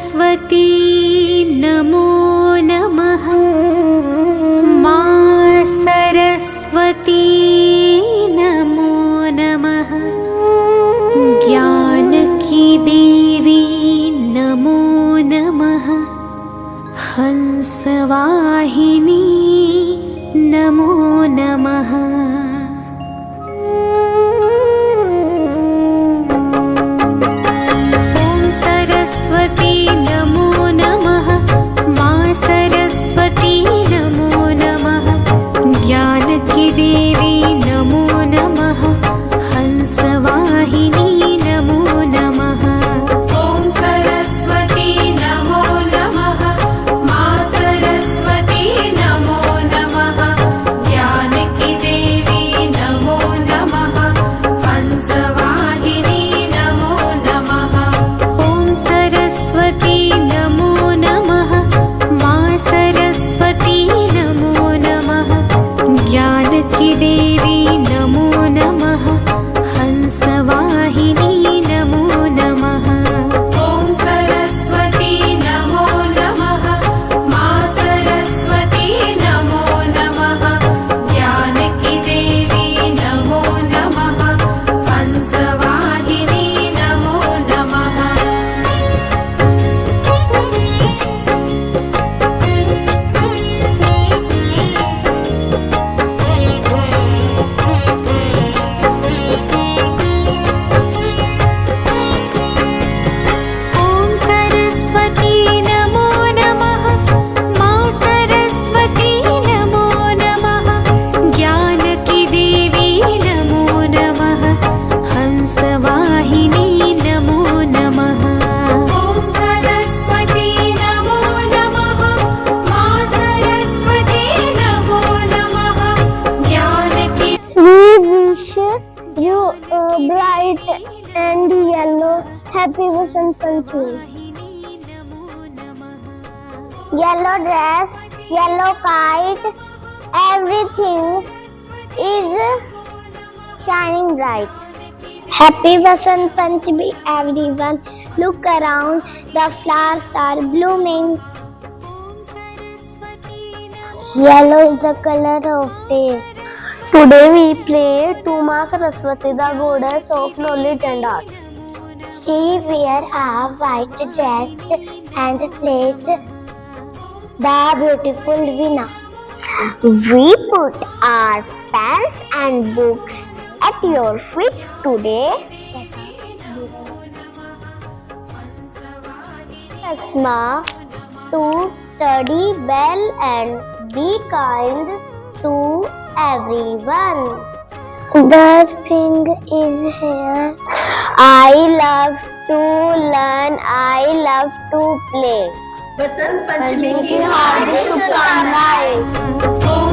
सरस्वती नमो नमः। माँ सरस्वती नमो नमः। ज्ञान की देवी नमो नमः। हंसवाहिनी नमो नमः। ओम सरस्वती नमो नमः। माँ सरस्वती नमो नमः। ज्ञान की देवी नमो नमः। हंसवाहिनी नमो नमः। ओम सरस्वती नमो नमः। माँ सरस्वती नमो नमः। ज्ञान की देवी नमो नमः। हंसवाहिनी नमो नमः। ओम सरस्वती नमो नमः। माँ सरस्वती नमो नमः। ज्ञान की देवी नमो नमः। हंसवाहिनी नमो नमः। ओम सरस्वती नमो नमः। माँ सरस्वती नमो नमः। ज्ञान की देवी नमो नमः। हंसवाहिनी नमो नमः। ओम सरस्वती नमो नमः। माँ सरस्वती नमो नमः। ज्ञान की देवी नमो नमः। हंसवाहिनी नमो नमः। ओम सरस्वती नमो नमः। माँ सरस्वती नमो नमः। ज्ञान की We wish you a bright and yellow happy Vasant Panchami. Yellow dress, yellow kite, everything is shining bright. Happy Vasant Panchami, everyone. Look around, the flowers are blooming. Yellow is the color of day. Today we play to Ma Saraswati, the goddess of knowledge and art. She wear a white dress and plays the beautiful veena. We put our pens and books at your feet today. Yes, Ma, to study well and be kind to everyone. The spring is here. I love to learn. I love to play. Basant Panchami की हार्दिक शुभकामनाएं। ओम